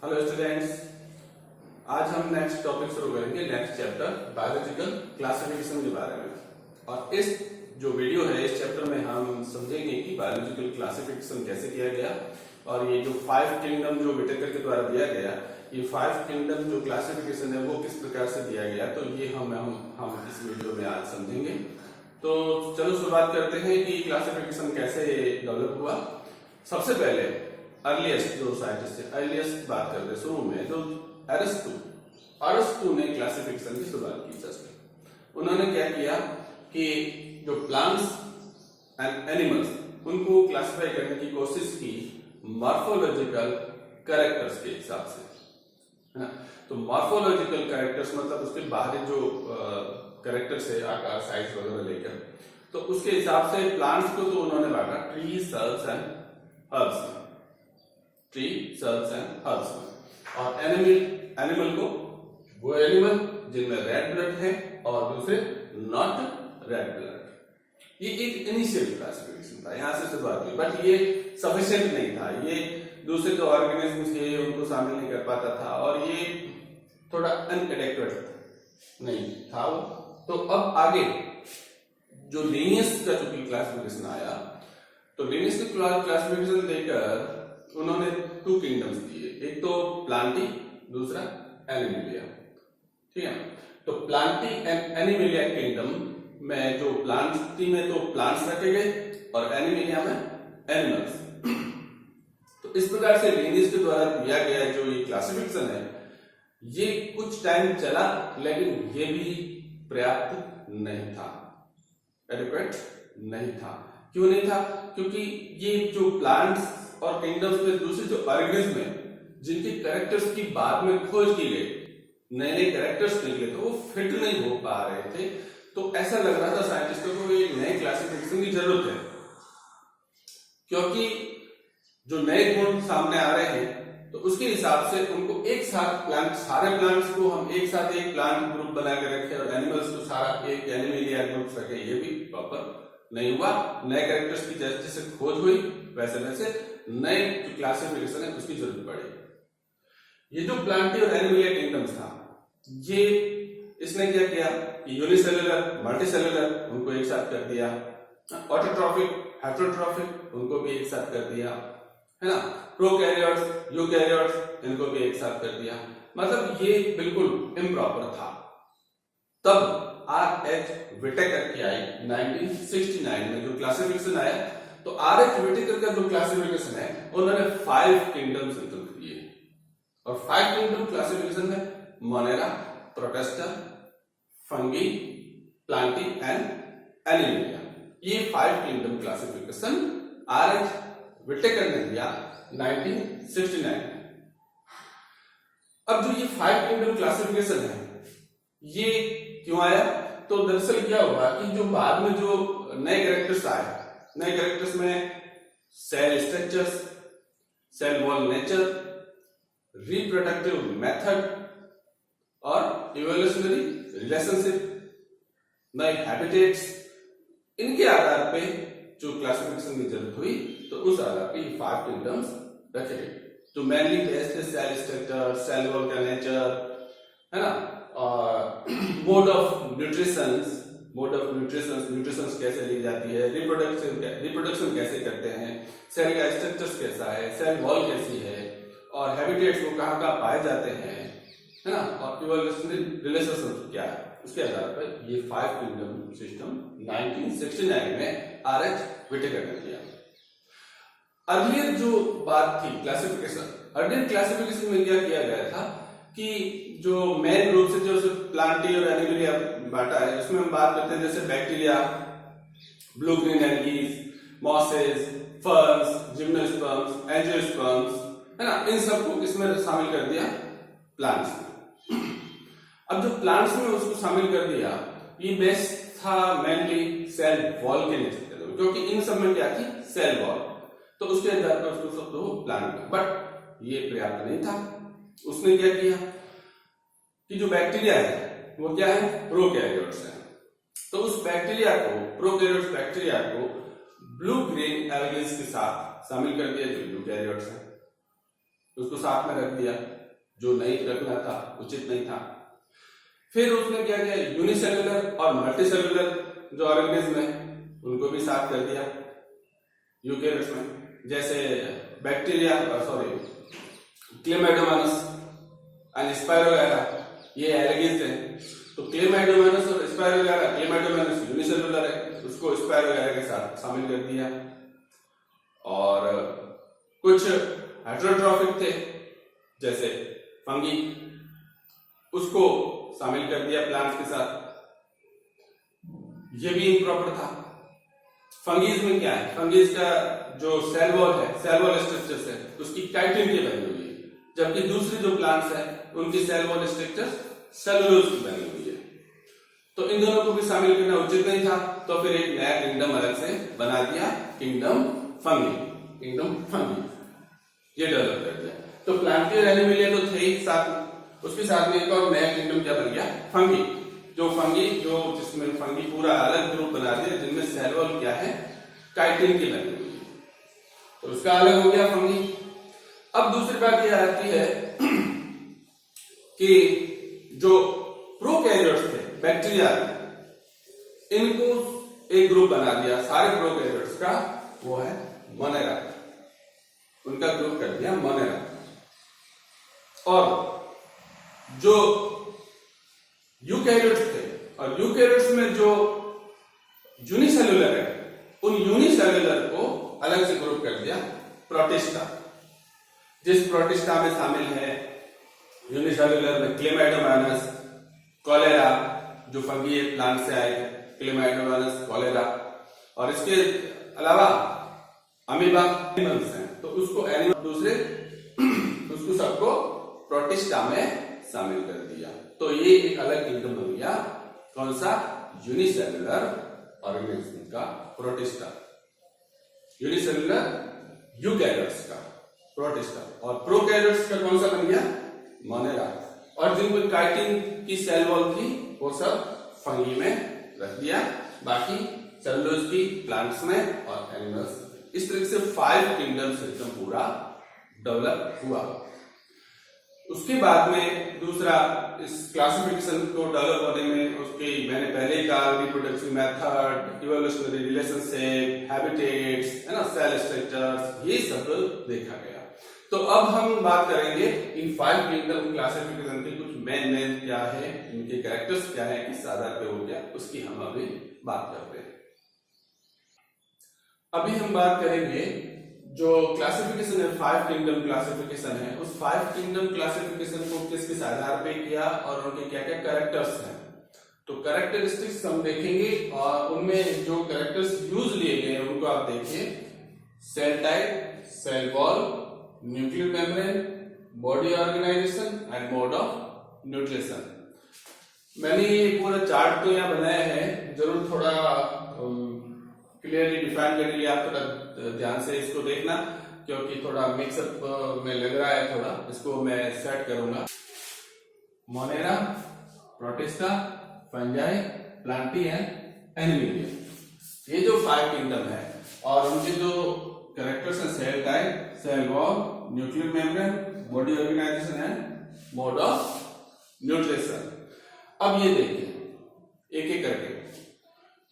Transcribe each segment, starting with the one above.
Hello students, आज हम next topic शुरू करेंगे। नेक्स्ट चैप्टर बायोलॉजिकल क्लासिफिकेशन के बारे में। और इस जो वीडियो है इस चैप्टर में हम समझेंगे कि बायोलॉजिकल क्लासिफिकेशन कैसे किया गया और ये जो 5 किंगडम जो विटेकर के द्वारा दिया गया, ये 5 किंगडम जो क्लासिफिकेशन है वो किस प्रकार से दिया गया, तो ये हम इस वीडियो में आज समझेंगे। तो चलो शुरुआत करते हैं कि क्लासिफिकेशन कैसे डेवलप हुआ। सबसे पहले अर्लीस्ट जो साइंटिस्ट है, अर्लीस्ट बात करते हैं शुरू में, जो अरस्तु ने क्लासिफिकेशन की शुरुआत की। जस्ट उन्होंने क्या किया कि जो प्लांट्स एंड एनिमल्स उनको क्लासिफाई करने की कोशिश की मॉर्फोलॉजिकल कैरेक्टर्स के हिसाब से, है ना। तो मॉर्फोलॉजिकल कैरेक्टर्स मतलब उसके बाहरी जो कैरेक्टर्स है, आकार, साइज वगैरह लेकर, तो उसके हिसाब से प्लांट्स को तो उन्होंने बांटा ट्री, सर्ब्स एंड हर्ब्स में, ट्री, सर्ब्स एंड हर्ब्स में। और एनिमल को वो एनिमल जिनमें रेड ब्लड है और दूसरे नॉट रेड ब्लड। ये एक इनिशियल क्लासिफिकेशन था, यहां से शुरुआत हुई, बट ये सफिशिएंट नहीं था। ये दूसरे जो ऑर्गेनिज्म थे उनको शामिल नहीं कर पाता था और ये थोड़ा अनएडेक्वेट नहीं था वो। तो अब आगे जो लिनियस का जो क्लासिफिकेशन आया, तो लिनियस का क्लासिफिकेशन लेकर उन्होंने 2 किंगडम्स दिए, एक तो प्लांटी, दूसरा एनिमलिया। ठीक है, तो प्लांटी एंड एनिमलिया किंगडम में जो प्लांटी में तो प्लांट्स रखे गए और एनिमलिया में एनिमल्स। तो इस प्रकार से लिनियस के द्वारा दिया गया जो ये क्लासिफिकेशन है, ये कुछ टाइम चला, लेकिन ये भी पर्याप्त नहीं था, एडिक्वेट नहीं था। क्यों नहीं था? क्योंकि ये जो प्लांट्स और किंगडम्स में दूसरे जो ऑर्गेनिज्म है जिनके कैरेक्टर्स की बाद में खोज की गई, नए नए कैरेक्टर्स निकले, तो वो फिट नहीं हो पा रहे थे। तो ऐसा लग रहा था साइंटिस्टों को एक नए क्लासिफिकेशन की जरूरत है, क्योंकि जो नए गुण सामने आ रहे हैं तो उसके हिसाब से उनको एक साथ सारे प्लांट्स को हम एक साथ एक प्लांट ग्रुप बना के रखे और एनिमल्स को सारा एक एनिमलिया ग्रुप रखे, ये भी प्रॉपर नहीं हुआ। नए कैरेक्टर्स की जैसे जैसे खोज हुई वैसे वैसे नए जो क्लासिफिकेशन है उसकी जरूरत पड़ी। ये जो प्लांटी और एनिमलिया किंगडम्स था, ये इसने क्या किया, यूनिसेलुलर, मल्टीसेलुलर उनको एक साथ कर दिया, ऑटोट्रॉफिक, हेटेरोट्रॉफिक उनको भी एक साथ कर दिया, है ना। प्रोकैरियोट्स, यूकैरियोट्स इनको भी एक साथ कर दिया। मतलब ये बिल्कुल इम्प्रॉपर था। तब R.H. विटेकर की आई 1969 में जो क्लासिफिकेशन आया, तो R.H. विटेकर का जो क्लासिफिकेशन है उन्होंने 5 किंगडम्स किए। और 5 किंगडम क्लासिफिकेशन में Monera, Protista, fungi, Plantae and Animalia, ये 5 किंगडम क्लासिफिकेशन R.H. विटेकर ने दिया 1969 में। अब जो ये 5 किंगडम क्लासिफिकेशन है, ये क्यों आया? तो दरअसल क्या हुआ कि जो बाद में जो नए कैरेक्टर्स आए, नए कैरेक्टर्स में cell structures, cell wall nature, reproductive method और इवोल्यूशनरी रिलेशनशिप, नए हैबिटेट्स, इनके आधार पे जो क्लासिफिकेशन की जरूरत हुई, तो उस आधार पे ये 5 किंगडम्स रखे गए। तो मेनली थे सेल स्ट्रक्चर, सेल वॉल का नेचर, है ना, और मोड ऑफ न्यूट्रिशंस कैसे ली जाती है, रिप्रोडक्शन कैसे करते हैं, सेल का स्ट्रक्चर्स कैसा है, सेल वॉल कैसी है, और हैबिटेट्स वो कहाँ कहाँ पाए जाते हैं, है ना, और इवोल्यूशनरी रिलेशनशिप क्या है, उसके आधार पर ये 5 किंगडम सिस्टम 1969 में R.H. विटेकर ने दिया। अर्लियर जो बात थी क्लासिफिकेशन, अर्लियर क्लासिफिकेशन में क्या किया गया था कि जो मेन रूप से जो प्लांटी और एनिमलिया बांटा है, उसमें हम बात करते हैं जैसे bacteria, blue green algae, mosses, ferns, gymnosperms, angiosperms, है ना, इन सबको इसमें शामिल कर दिया प्लांट्स में। अब जो प्लांट्स में उसको शामिल कर दिया, ये बेस्ट था मेनली सेल वॉल के नेचर, क्योंकि इन सब में क्या थी, सेल वॉल, तो उसके आधार पर उसको सब तो प्लांट में, बट ये पर्याप्त नहीं था। उसने क्या किया कि जो बैक्टीरिया है वो क्या है, प्रोकैरियोट्स है, तो उस बैक्टीरिया को, प्रोकैरियोट्स बैक्टीरिया को ब्लू ग्रीन एल्गीज के साथ शामिल कर दिया जो यूकैरियोट्स है। उसको साथ में रख दिया, जो नहीं रखना था, उचित नहीं था। फिर उसने क्या किया, यूनिसेलुलर और मल्टीसेलुलर जो ऑर्गेनिज्म है उनको भी साथ कर दिया यूकेरियोट्स में, जैसे बैक्टीरिया, क्लेमाइडोमोनास एंड स्पाइरोगैरा, ये एल्गीज हैं। तो क्लेमाइडोमोनास और स्पाइरोगैरा, क्लेमाइडोमोनास यूनिसेलुलर है, उसको स्पाइरोगैरा के साथ शामिल कर दिया। और कुछ हेटेरोट्रॉफिक थे जैसे फंगी, उसको शामिल कर दिया प्लांट्स के साथ। ये भी इम्प्रॉपर था। फंगीज में क्या है, फंगीज का जो सेल वॉल है, सेल वॉल स्ट्रक्चर है, उसकी काइटिन की बनी हुई है, जबकि दूसरी जो प्लांट्स है उनकी सेल वॉल स्ट्रक्चर सेलुलोज की बनी हुई है। तो इन दोनों को भी शामिल करना उचित नहीं था, तो फिर एक नया किंगडम अलग से बना दिया, किंगडम फंगी, ये डेवलप कर दिया। तो प्लांटेड एनिमलिया तो थे ही साथ में, उसके साथ में एक और नया किंगडम क्या बन गया, फंगी। जो जिसमें फंगी पूरा अलग ग्रुप बना दिया, जिनमें सेल वॉल क्या है, काइटिन की बनी हुई है, तो उसका अलग हो गया फंगी। अब दूसरी बात यह आती है कि जो प्रोकैरियोट्स थे, बैक्टीरिया, इनको एक ग्रुप बना दिया सारे प्रोकैरियोट्स का, वो है मोनेरा, उनका ग्रुप कर दिया मोनेरा। और जो यूकैरियोट्स थे, और यूकैरियोट्स में जो यूनिसेलुलर है, उन यूनिसेलुलर को अलग से ग्रुप कर दिया प्रोटिस्टा। जिस प्रोटिस्टा में शामिल है यूनिसेलुलर में क्लेमाइडोमोनास, कॉलेरा, जो फंगी प्लांट से आए थे, क्लेमाइडोमोनास, कॉलेरा, और इसके अलावा अमीबा एनिमल्स हैं, तो उसको एनिमल दूसरे उसको सबको प्रोटिस्टा में शामिल कर दिया। तो ये एक अलग किंगडम बन गया, कौन सा, यूनिसेलुलर ऑर्गेनिज्म का प्रोटिस्टा, यूनिसेलुलर यूकैरियोट्स का प्रोटिस्टा, और प्रोकैरियोट्स का कौन सा बन गया, मोनेरा। और जिनको काइटिन की सेल वॉल थी वो सब फंगी में रख दिया, बाकी सेलुलोज की प्लांट्स में और एनिमल्स। इस तरह से 5 किंगडम सिस्टम पूरा डेवलप हुआ। उसके बाद में दूसरा, इस क्लासिफिकेशन को डेवलप होने में उसकी मैंने पहले ही कहा, reproduction method, evolutionary relationship, habitats, है ना, सेल स्ट्रक्चर्स, ये सब देखा गया। तो अब हम बात करेंगे इन 5 किंगडम क्लासिफिकेशन के कुछ मेन क्या है, इनके कैरेक्टर्स क्या है, किस आधार पे हो गया, उसकी हम अभी बात करते हैं। अभी हम बात करेंगे जो क्लासिफिकेशन है, 5 किंगडम क्लासिफिकेशन है, उस 5 किंगडम क्लासिफिकेशन को किस किस आधार पे किया और उनके क्या क्या कैरेक्टर्स हैं। तो कैरेक्टरिस्टिक्स हम देखेंगे और उनमें जो कैरेक्टर्स यूज लिए गए हैं उनको आप देखिए। Cell type, cell wall, nuclear membrane, body organisation and mode of nutrition. मैंने ये पूरा चार्ट तो यहाँ बनाया है, जरूर थोड़ा क्लियरली डिफाइन करने के लिए आप थोड़ा ध्यान से इसको देखना, क्योंकि थोड़ा मिक्सअप में लग रहा है, थोड़ा इसको मैं सेट करूंगा। मोनेरा, प्रोटिस्टा, फंजाई, प्लांटियन, एनिमलिया, ये जो 5 किंगडम है और उनके जो कैरेक्टर्स हैं, cell type, cell wall, nuclear membrane, body organisation and mode of nutrition. अब ये देखिए एक एक करके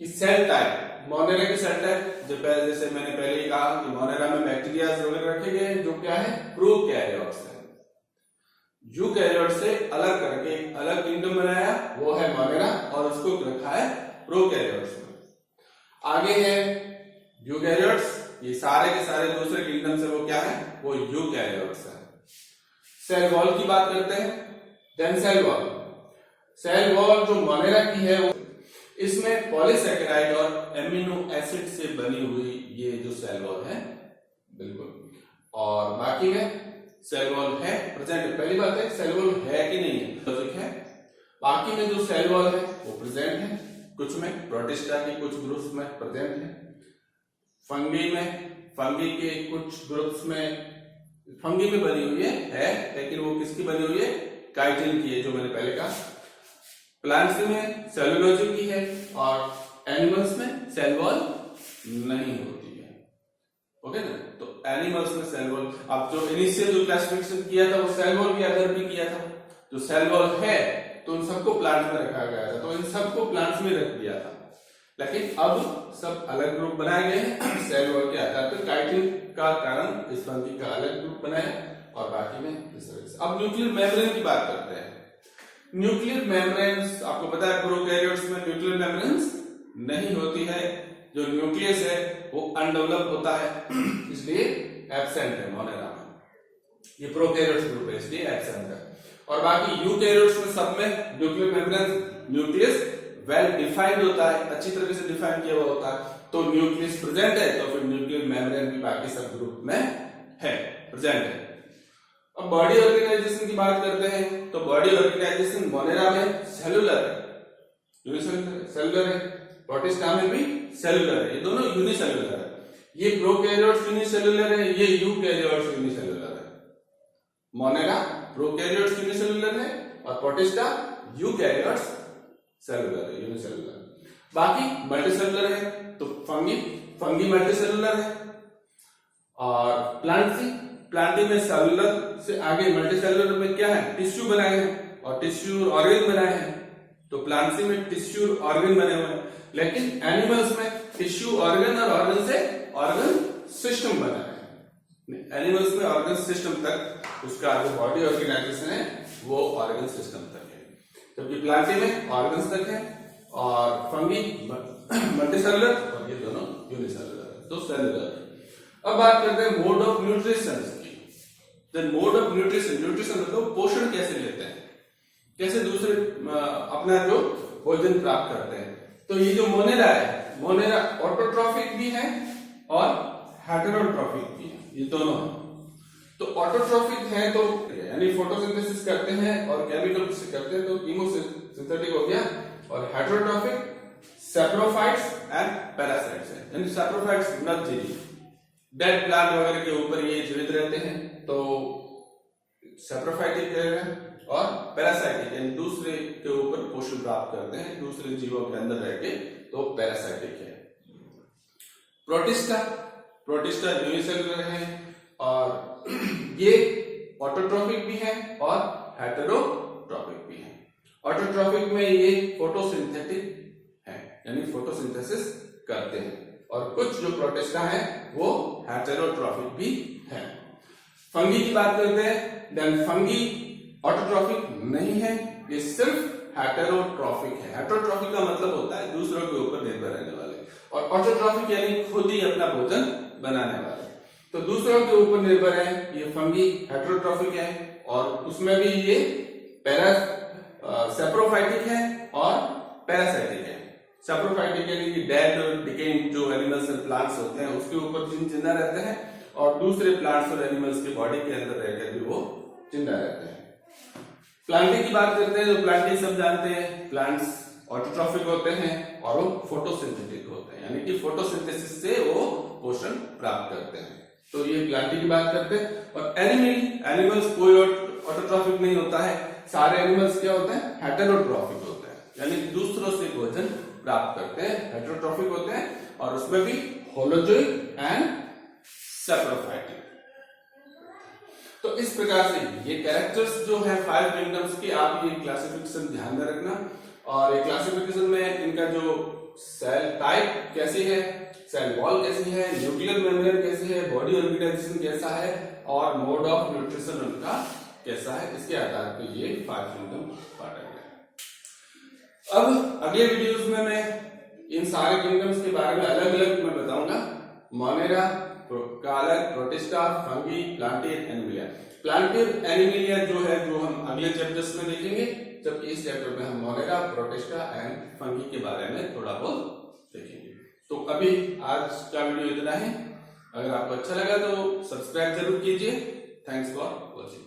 कि सेल टाइप, मोनेरा की सेल टाइप, जैसे मैंने पहले ही कहा कि मोनेरा में बैक्टीरिया वगैरह रखे गए जो क्या है, प्रोकैरियोट्स है। यूकैरियोट्स से अलग करके एक अलग किंगडम बनाया, वो है मोनेरा, और उसको रखा है प्रोकैरियोट्स में। आगे है यूकैरियोट्स, ये सारे के सारे दूसरे किंगडम से वो क्या है, वो यूकैरियोट्स है। सेल वॉल की बात करते हैं, then cell wall. Cell wall जो मोनेरा की है, इसमें पॉलीसैकेराइड और एमिनो एसिड से बनी हुई ये जो सेल वॉल है, बिल्कुल। और बाकी में सेल वॉल है प्रेजेंट, पहली बात है सेल वॉल है कि नहीं है, लॉजिक है। बाकी में जो सेल वॉल है वो प्रेजेंट है, कुछ में प्रोटिस्टा के कुछ ग्रुप्स में प्रेजेंट है, फंगी में, फंगी के कुछ ग्रुप्स में फंगी में बनी हुई है, लेकिन वो किसकी बनी हुई है, काइटिन की है, जो मैंने पहले कहा। प्लांट्स में सेलुलोज की है और एनिमल्स में सेल वॉल नहीं होती है। ओके ना, तो एनिमल्स में सेल वॉल, अब जो इनिशियल जो क्लासिफिकेशन किया था वो सेल वॉल के आधार पे किया था, जो सेल वॉल है तो उन सबको प्लांट्स में रखा गया था, तो इन सबको प्लांट्स में रख दिया था। लेकिन अब सब अलग ग्रुप बनाए गए हैं सेल वॉल के आधार पर। काइटिन का कारण इस फंगी का अलग ग्रुप बनाया और बाकी में इस तरह से। अब न्यूक्लियर मेम्ब्रेन की बात करते हैं। न्यूक्लियर मेम्ब्रेन्स, आपको पता है प्रोकैरियोट्स में न्यूक्लियर मेम्ब्रेन्स नहीं होती है, जो न्यूक्लियस है वो अनडेवलप होता है, इसलिए एब्सेंट है मोनेरा में। ये प्रोकैरियोट्स ग्रुप है इसलिए एब्सेंट है। और बाकी यूकैरियोट्स में सब में nuclear membrane, nucleus well defined होता है, अच्छी तरीके से डिफाइन किया हुआ होता है। तो न्यूक्लियस प्रेजेंट है तो फिर न्यूक्लियर मेम्ब्रेन भी बाकी सब ग्रुप में है, प्रेजेंट है। अब बॉडी ऑर्गेनाइजेशन की बात करते हैं तो बॉडी ऑर्गेनाइजेशन मोनेरा में सेलुलर है, यूनिसेलुलर है, प्रोटिस्टा में भी सेलुलर है, ये दोनों यूनिसेलुलर है। ये प्रोकैरियोट्स यूनिसेलुलर है, ये यूकैरियोट्स यूनिसेलुलर है। मोनेरा प्रोकैरियोट्स यूनिसेलुलर है और प्रोटिस्टा यूकैरियोट्स सेलुलर है, यूनिसेलुलर। बाकी मल्टीसेलुलर है तो फंगी मल्टीसेलुलर है। और प्लांटी में सेलुलर से आगे मल्टीसेलुलर में क्या है, टिश्यू बनाए हैं और टिश्यू ऑर्गन बनाए हैं, तो प्लांट्स में टिश्यू ऑर्गन बने हुए हैं। लेकिन एनिमल्स में टिश्यू ऑर्गन और ऑर्गन से ऑर्गन सिस्टम बना है। एनिमल्स में ऑर्गन सिस्टम तक उसका जो बॉडी ऑर्गेनाइजेशन है वो ऑर्गन सिस्टम तक है, जबकि प्लांटी में ऑर्गन्स तक है और फंगी मल्टीसेलुलर और ये दोनों यूनिसेलुलर है, तो सेलुलर। अब बात करते हैं मोड ऑफ न्यूट्रिशन की। मोड ऑफ न्यूट्रिशन, न्यूट्रिशन मतलब पोषण कैसे लेते हैं, कैसे दूसरे अपना जो भोजन प्राप्त करते हैं। तो ये जो मोनेरा है, मोनेरा ऑटोट्रॉफिक भी है और हेटेरोट्रॉफिक भी है, ये दोनों है। तो ऑटोट्रॉफिक है तो यानी फोटोसिंथेसिस करते हैं और केमिकल से करते हैं तो कीमोसिंथेटिक हो गया, और हेटेरोट्रॉफिक सैप्रोफाइट्स एंड पैरासाइट्स है, यानी सैप्रोफाइट्स नरजीवी डेड प्लांट वगैरह के ऊपर ये जीवित रहते हैं तो सैप्रोफाइटिक है, और पैरासाइटिक यानी दूसरे के ऊपर पोषण प्राप्त करते हैं, दूसरे जीवों के अंदर रह के, तो पैरासाइटिक है। प्रोटिस्टा यूनिसेलुलर है और ये ऑटोट्रॉफिक भी है और हेटेरोट्रॉफिक भी है। ऑटोट्रॉफिक में ये फोटोसिंथेटिक है, यानी फोटोसिंथेसिस करते हैं, और कुछ जो प्रोटिस्टा है वो हेटेरोट्रॉफिक भी है। फंगी की बात करते हैं, देन फंगी ऑटोट्रॉफिक नहीं है, ये सिर्फ हेटेरोट्रॉफिक है। हेटेरोट्रॉफिक का मतलब होता है दूसरों के ऊपर निर्भर रहने वाले, और ऑटोट्रॉफिक यानी खुद ही अपना भोजन बनाने वाले। तो दूसरों के ऊपर निर्भर है, ये फंगी हेटेरोट्रॉफिक है, और उसमें भी ये सैप्रोफाइटिक है और पैरासाइटिक है। सैप्रोफाइटिक यानी कि डेड और डिकेइंग जो एनिमल्स और प्लांट्स होते हैं उसके ऊपर जिंदा रहते हैं, और दूसरे प्लांट्स और एनिमल्स के बॉडी के अंदर रहकर भी वो जिंदा रहते हैं। प्लांटी की बात करते हैं तो प्लांटी सब जानते हैं, प्लांट्स ऑटोट्रॉफिक होते हैं और वो फोटोसिंथेटिक होते हैं, यानी कि फोटोसिंथेसिस से वो पोषण प्राप्त करते हैं। तो ये प्लांटी की बात करते हैं। और एनिमल्स कोई ऑटोट्रॉफिक नहीं होता है, सारे एनिमल्स क्या होते हैं, हेटेरोट्रॉफिक होते हैं, यानी दूसरों से भोजन प्राप्त करते हैं, हेटेरोट्रॉफिक होते हैं, और उसमें भी होलोजोइक एंड सैप्रोफाइटिक। तो इस प्रकार से ये कैरेक्टर्स जो है 5 किंगडम्स की, आप ये क्लासिफिकेशन ध्यान में रखना। और ये क्लासिफिकेशन में इनका जो सेल टाइप कैसी है, सेल वॉल कैसी है, न्यूक्लियर मेम्ब्रेन कैसी है, बॉडी ऑर्गेनाइजेशन कैसा है, और मोड ऑफ न्यूट्रिशन उनका कैसा है, इसके आधार पर ये 5 किंगडम बांटा गया है। अब अगले वीडियोस में मैं इन सारे किंगडम्स के बारे में अलग अलग मैं बताऊंगा। मोनेरा का अलग, प्रोटिस्टा, फंगी, प्लांटियर, एनिमिलिया। प्लांटियर एनिमिलिया जो है जो हम अगले चैप्टर्स में देखेंगे, जबकि इस चैप्टर में हम मोनेरा, प्रोटिस्टा एंड फंगी के बारे में थोड़ा बहुत देखेंगे। तो अभी आज का वीडियो इतना है। अगर आपको अच्छा लगा तो सब्सक्राइब जरूर कीजिए। Thanks for watching.